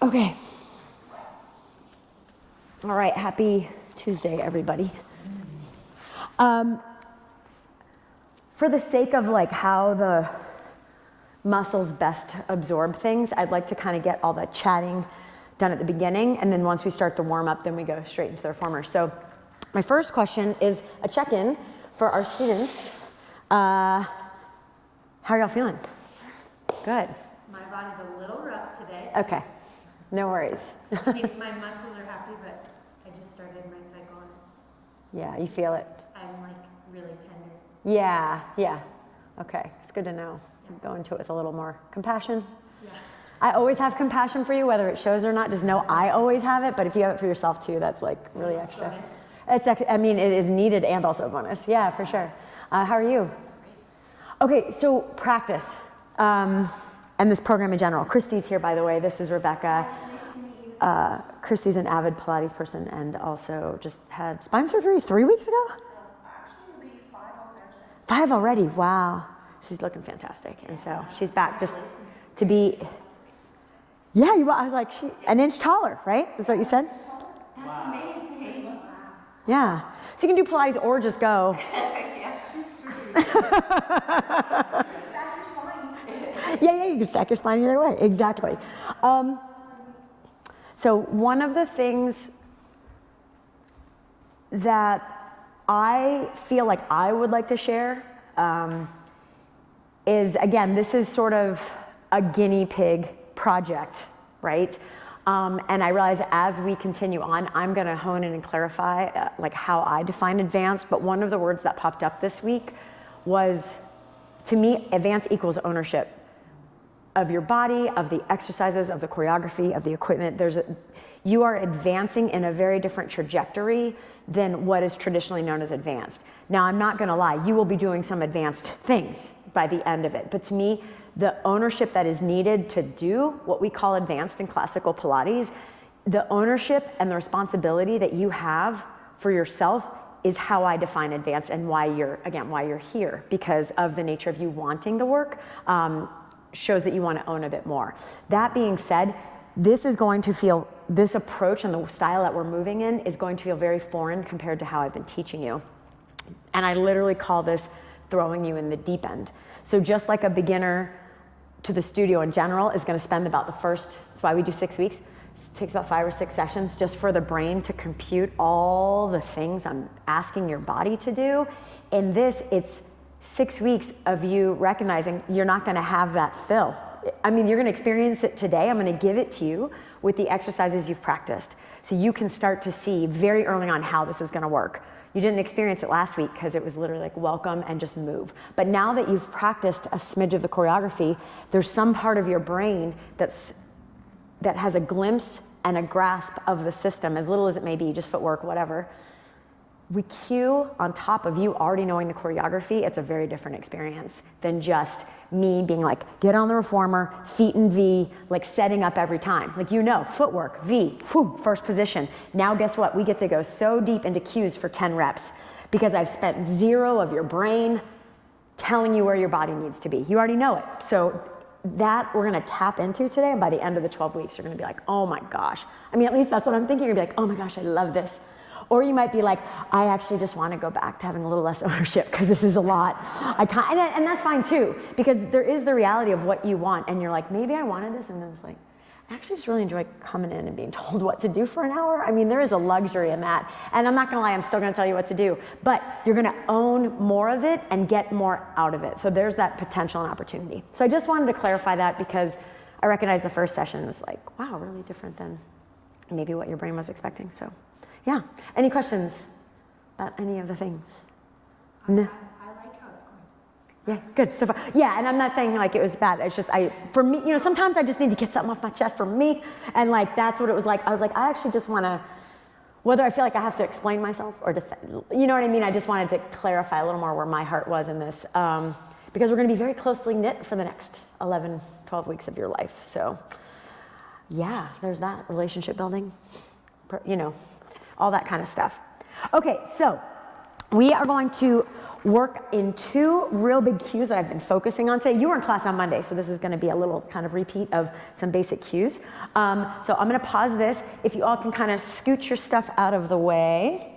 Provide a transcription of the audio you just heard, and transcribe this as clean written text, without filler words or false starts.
Okay. All right, happy Tuesday, everybody. For the sake of like how the muscles best absorb things, I'd like to kind of get all the chatting done at the beginning, and then once we start to warm up, then we go straight into the reformer. So my first question is a check-in for our students. How are y'all feeling? Good. My body's a little rough today. Okay, no worries. I mean, my muscles are happy, but I just started my cycle and Yeah, you feel it. I'm like really tender. Yeah. Okay, it's good to know. Go into it with a little more compassion. Yeah. I always have compassion for you, whether it shows or not. Just know I always have it, but if you have it for yourself too, that's like really extra. Bonus. I mean, it is needed and also a bonus. Yeah, for sure. How are you? Okay, so practice and this program in general. Christy's here, by the way. This is Rebecca. Nice to meet you. Christy's an avid Pilates person and also just had spine surgery 3 weeks ago? Actually, 5 on Thursday. 5 already, wow. She's looking fantastic. And so she's back just to be, yeah, I was like, an inch taller, right? That's what you said? That's amazing. Yeah. So you can do Pilates or just go. Yeah, just stack your spine. Yeah, you can stack your spine either way. Exactly. So one of the things that I feel like I would like to share is, again, this is sort of a guinea pig project, right? And I realize as we continue on, I'm going to hone in and clarify like how I define advanced. But one of the words that popped up this week was, to me, advanced equals ownership of your body, of the exercises, of the choreography, of the equipment. You are advancing in a very different trajectory than what is traditionally known as advanced. Now, I'm not going to lie, you will be doing some advanced things by the end of it. But to me, the ownership that is needed to do what we call advanced in classical Pilates, the ownership and the responsibility that you have for yourself is how I define advanced and why you're here, because of the nature of you wanting to work. Shows that you want to own a bit more. That being said, this approach and the style that we're moving in is going to feel very foreign compared to how I've been teaching you. And I literally call this throwing you in the deep end. So just like a beginner to the studio in general is going to spend about that's why we do 6 weeks. It takes about 5 or 6 sessions just for the brain to compute all the things I'm asking your body to do. In this, it's 6 weeks of you recognizing you're not going to have that fill. I mean, you're going to experience it today. I'm going to give it to you with the exercises you've practiced. So you can start to see very early on how this is going to work. You didn't experience it last week because it was literally like welcome and just move. But now that you've practiced a smidge of the choreography, there's some part of your brain that has a glimpse and a grasp of the system, as little as it may be, just footwork, whatever. We cue on top of you already knowing the choreography. It's a very different experience than just me being like, get on the reformer, feet in V, like setting up every time. Like, footwork, V, whew, first position. Now guess what? We get to go so deep into cues for 10 reps because I've spent 0 of your brain telling you where your body needs to be. You already know it. So that we're gonna tap into today, and by the end of the 12 weeks, you're gonna be like, oh my gosh. I mean, at least that's what I'm thinking. You're gonna be like, oh my gosh, I love this. Or you might be like, I actually just want to go back to having a little less ownership because this is a lot. And that's fine too, because there is the reality of what you want, and you're like, maybe I wanted this, and then it's like, I actually just really enjoy coming in and being told what to do for an hour. I mean, there is a luxury in that. And I'm not going to lie, I'm still going to tell you what to do, but you're going to own more of it and get more out of it. So there's that potential and opportunity. So I just wanted to clarify that because I recognize the first session was like, wow, really different than maybe what your brain was expecting. So. Yeah. Any questions about any of the things? No. I like how it's going. Yeah, good. So far. Yeah, and I'm not saying like it was bad. It's just for me, sometimes I just need to get something off my chest for me, and like that's what it was like. I was like, I actually just want to, whether I feel like I have to explain myself or defend, you know what I mean? I just wanted to clarify a little more where my heart was in this, because we're going to be very closely knit for the next 11, 12 weeks of your life. So, yeah, there's that relationship building, all that kind of stuff. Okay, so we are going to work in two real big cues that I've been focusing on today. You were in class on Monday, so this is going to be a little kind of repeat of some basic cues. So I'm going to pause this. If you all can kind of scoot your stuff out of the way.